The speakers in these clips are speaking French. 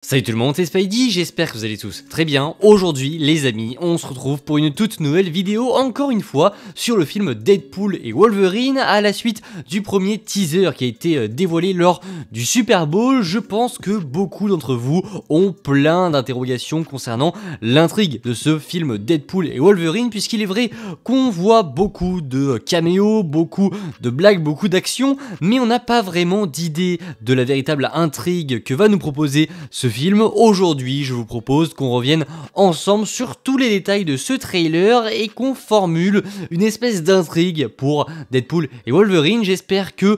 Salut tout le monde, c'est Spidey, j'espère que vous allez tous très bien. Aujourd'hui les amis, on se retrouve pour une toute nouvelle vidéo, encore une fois, sur le film Deadpool et Wolverine, à la suite du premier teaser qui a été dévoilé lors du Super Bowl. Je pense que beaucoup d'entre vous ont plein d'interrogations concernant l'intrigue de ce film Deadpool et Wolverine, puisqu'il est vrai qu'on voit beaucoup de caméos, beaucoup de blagues, beaucoup d'actions, mais on n'a pas vraiment d'idée de la véritable intrigue que va nous proposer ce film. Aujourd'hui, je vous propose qu'on revienne ensemble sur tous les détails de ce trailer et qu'on formule une espèce d'intrigue pour Deadpool et Wolverine. J'espère que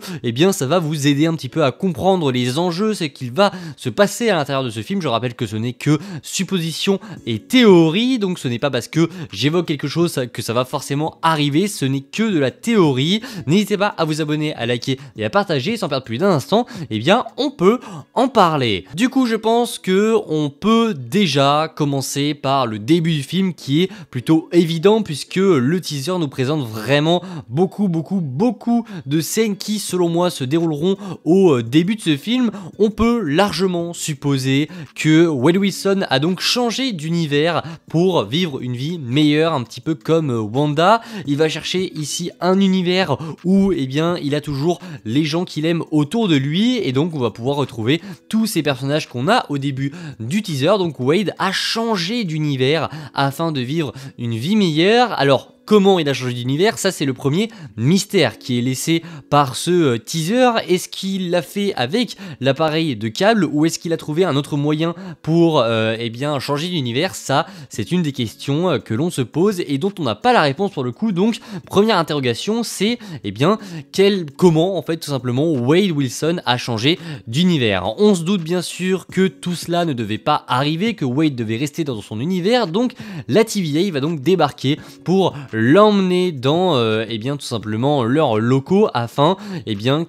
ça va vous aider un petit peu à comprendre les enjeux, ce qu'il va se passer à l'intérieur de ce film. Je rappelle que ce n'est que supposition et théorie, donc ce n'est pas parce que j'évoque quelque chose que ça va forcément arriver, ce n'est que de la théorie. N'hésitez pas à vous abonner, à liker et à partager. Sans perdre plus d'un instant, on peut en parler. Du coup, je pense que on peut déjà commencer par le début du film qui est plutôt évident, puisque le teaser nous présente vraiment beaucoup de scènes qui, selon moi, se dérouleront au début de ce film. On peut largement supposer que Wade Wilson a donc changé d'univers pour vivre une vie meilleure, un petit peu comme Wanda. Il va chercher ici un univers où il a toujours les gens qu'il aime autour de lui, et donc on va pouvoir retrouver tous ces personnages qu'on a au début du teaser. Donc Wade a changé d'univers afin de vivre une vie meilleure. Alors comment il a changé d'univers, ça c'est le premier mystère qui est laissé par ce teaser. Est-ce qu'il l'a fait avec l'appareil de câble, ou est-ce qu'il a trouvé un autre moyen pour changer d'univers? Ça c'est une des questions que l'on se pose et dont on n'a pas la réponse pour le coup. Donc première interrogation, c'est comment en fait tout simplement Wade Wilson a changé d'univers. On se doute bien sûr que tout cela ne devait pas arriver, que Wade devait rester dans son univers, donc la TVA va donc débarquer pour l'emmener dans tout simplement leurs locaux afin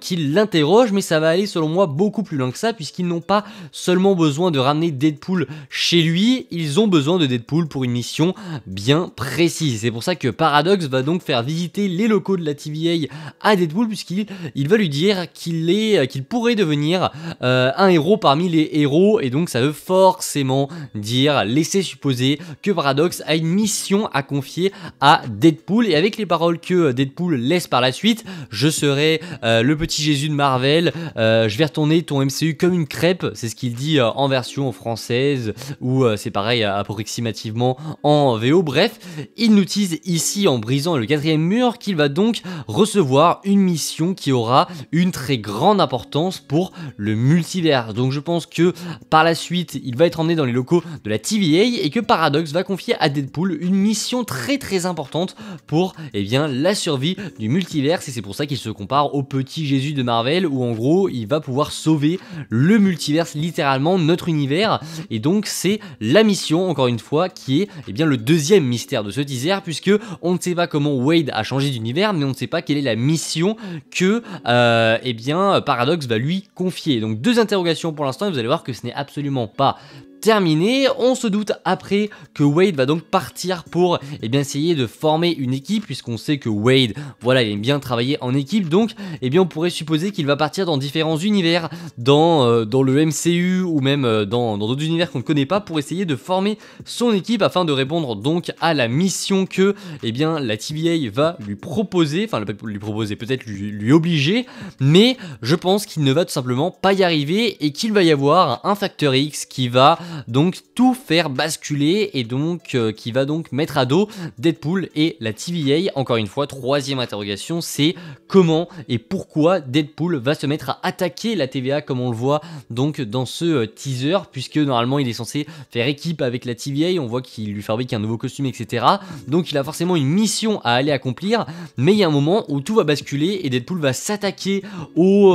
qu'ils l'interrogent. Mais ça va aller selon moi beaucoup plus loin que ça, puisqu'ils n'ont pas seulement besoin de ramener Deadpool chez lui, ils ont besoin de Deadpool pour une mission bien précise. C'est pour ça que Paradox va donc faire visiter les locaux de la TVA à Deadpool, puisqu'il va lui dire qu'il pourrait devenir un héros parmi les héros, et donc ça veut forcément laisser supposer que Paradox a une mission à confier à Deadpool. Et avec les paroles que Deadpool laisse par la suite: je serai le petit Jésus de Marvel, je vais retourner ton MCU comme une crêpe, c'est ce qu'il dit en version française, ou c'est pareil approximativement en VO. Bref, il nous tease ici en brisant le quatrième mur qu'il va donc recevoir une mission qui aura une très grande importance pour le multivers. Donc je pense que par la suite il va être emmené dans les locaux de la TVA et que Paradox va confier à Deadpool une mission très importante pour la survie du multivers. Et c'est pour ça qu'il se compare au petit Jésus de Marvel, où en gros il va pouvoir sauver le multivers, littéralement notre univers. Et donc c'est la mission, encore une fois, qui est le deuxième mystère de ce teaser, puisque on ne sait pas comment Wade a changé d'univers, mais on ne sait pas quelle est la mission que Paradox va lui confier. Donc deux interrogations pour l'instant, et vous allez voir que ce n'est absolument pas terminé. On se doute après que Wade va donc partir pour essayer de former une équipe, puisqu'on sait que Wade, il aime bien travailler en équipe. Donc on pourrait supposer qu'il va partir dans différents univers, dans le MCU ou même dans d'autres univers qu'on ne connaît pas, pour essayer de former son équipe afin de répondre donc à la mission que la TVA va lui proposer, enfin lui proposer, peut-être lui obliger, mais je pense qu'il ne va tout simplement pas y arriver et qu'il va y avoir un facteur X qui va donc tout faire basculer, et donc qui va donc mettre à dos Deadpool et la TVA. Encore une fois, troisième interrogation, c'est comment et pourquoi Deadpool va se mettre à attaquer la TVA, comme on le voit donc dans ce teaser, puisque normalement il est censé faire équipe avec la TVA, on voit qu'il lui fabrique un nouveau costume, etc. Donc il a forcément une mission à aller accomplir, mais il y a un moment où tout va basculer et Deadpool va s'attaquer aux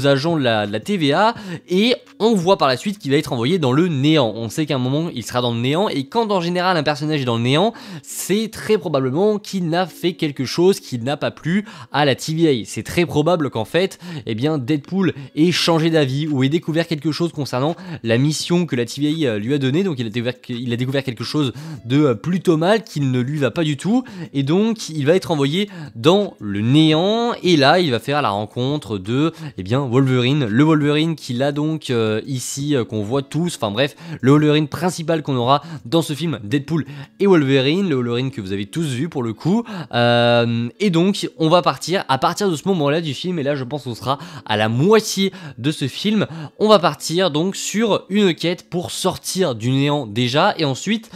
agents de la TVA, et on voit par la suite qu'il va être envoyé dans le néant. On sait qu'à un moment il sera dans le néant, et quand en général un personnage est dans le néant, c'est très probablement qu'il n'a fait quelque chose qui n'a pas plu à la TVA. C'est très probable qu'en fait, eh bien Deadpool ait changé d'avis ou ait découvert quelque chose concernant la mission que la TVA lui a donnée. Donc il a découvert quelque chose de plutôt mal, qui ne lui va pas du tout, et donc il va être envoyé dans le néant. Et là il va faire la rencontre de Wolverine, le Wolverine qu'il a donc ici, qu'on voit tous, enfin bref, le Wolverine principal qu'on aura dans ce film Deadpool et Wolverine, le Wolverine que vous avez tous vu pour le coup. Et donc on va partir à partir de ce moment là du film, et là je pense qu'on sera à la moitié de ce film. On va partir donc sur une quête pour sortir du néant déjà, et ensuite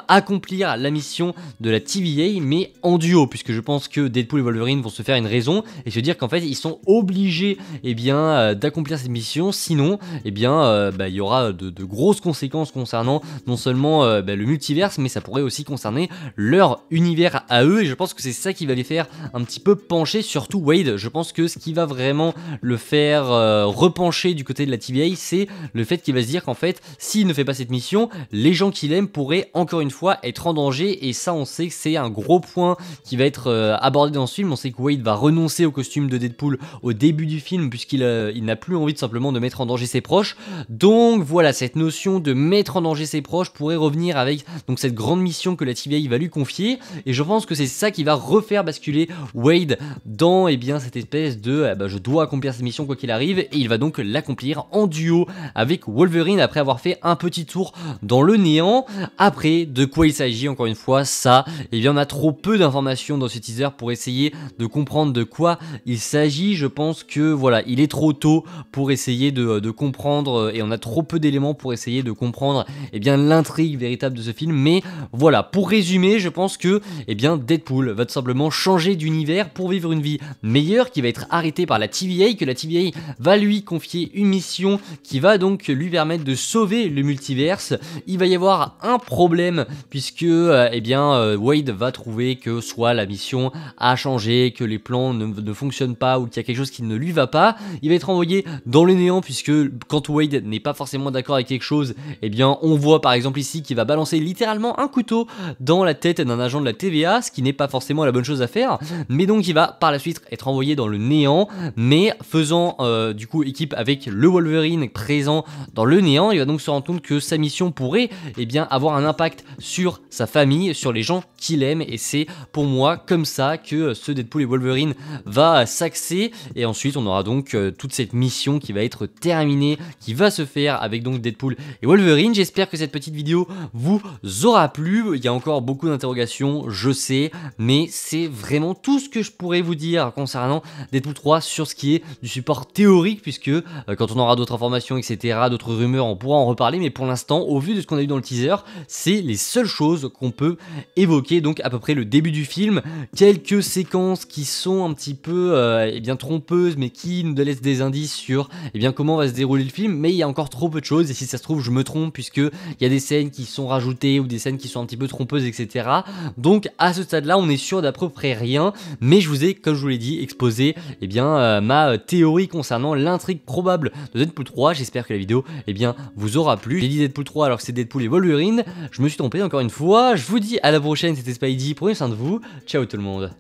accomplir la mission de la TVA, mais en duo, puisque je pense que Deadpool et Wolverine vont se faire une raison et se dire qu'en fait ils sont obligés d'accomplir cette mission, sinon il y aura de grosses conséquences concernant non seulement le multiverse, mais ça pourrait aussi concerner leur univers à eux, et je pense que c'est ça qui va les faire un petit peu pencher, surtout Wade. Je pense que ce qui va vraiment le faire repencher du côté de la TVA, c'est le fait qu'il va se dire qu'en fait s'il ne fait pas cette mission, les gens qu'il aime pourraient encore une fois être en danger, et ça on sait que c'est un gros point qui va être abordé dans ce film. On sait que Wade va renoncer au costume de Deadpool au début du film, puisqu'il n'a plus envie simplement de mettre en danger ses proches. Donc voilà, cette notion de mettre en danger ses proches pourrait revenir avec donc cette grande mission que la TVA va lui confier, et je pense que c'est ça qui va refaire basculer Wade dans cette espèce de je dois accomplir cette mission quoi qu'il arrive, et il va donc l'accomplir en duo avec Wolverine après avoir fait un petit tour dans le néant. Après, de quoi il s'agit, encore une fois, ça, on a trop peu d'informations dans ce teaser pour essayer de comprendre de quoi il s'agit. Je pense que voilà, il est trop tôt pour essayer de comprendre, et on a trop peu d'éléments pour essayer de comprendre l'intrigue véritable de ce film. Mais voilà, pour résumer, je pense que Deadpool va tout simplement changer d'univers pour vivre une vie meilleure, qui va être arrêtée par la TVA, que la TVA va lui confier une mission qui va donc lui permettre de sauver le multiverse. Il va y avoir un problème, puisque Wade va trouver que soit la mission a changé, que les plans ne fonctionnent pas, ou qu'il y a quelque chose qui ne lui va pas. Il va être envoyé dans le néant, puisque quand Wade n'est pas forcément d'accord avec quelque chose, on voit par exemple ici qu'il va balancer littéralement un couteau dans la tête d'un agent de la TVA, ce qui n'est pas forcément la bonne chose à faire. Mais donc il va par la suite être envoyé dans le néant, mais faisant du coup équipe avec le Wolverine présent dans le néant. Il va donc se rendre compte que sa mission pourrait avoir un impact sur sa famille, sur les gens qu'il aime, et c'est pour moi comme ça que ce Deadpool et Wolverine va s'axer. Et ensuite on aura donc toute cette mission qui va être terminée, qui va se faire avec donc Deadpool et Wolverine. J'espère que cette petite vidéo vous aura plu. Il y a encore beaucoup d'interrogations, je sais, mais c'est vraiment tout ce que je pourrais vous dire concernant Deadpool 3 sur ce qui est du support théorique, puisque quand on aura d'autres informations, etc., d'autres rumeurs, on pourra en reparler. Mais pour l'instant, au vu de ce qu'on a eu dans le teaser, c'est les seules choses qu'on peut évoquer. Donc à peu près le début du film, quelques séquences qui sont un petit peu trompeuses, mais qui nous laissent des indices sur comment va se dérouler le film. Mais il y a encore trop peu de choses, et si ça se trouve je me trompe, puisque il y a des scènes qui sont rajoutées ou des scènes qui sont un petit peu trompeuses, etc. Donc à ce stade là on est sûr d'à peu près rien, mais je vous ai, comme je vous l'ai dit, exposé ma théorie concernant l'intrigue probable de Deadpool 3. J'espère que la vidéo vous aura plu. J'ai dit Deadpool 3 alors que c'est Deadpool et Wolverine, je me suis trompé encore une fois. Je vous dis à la prochaine, c'était Spidey, prenez soin de vous, ciao tout le monde.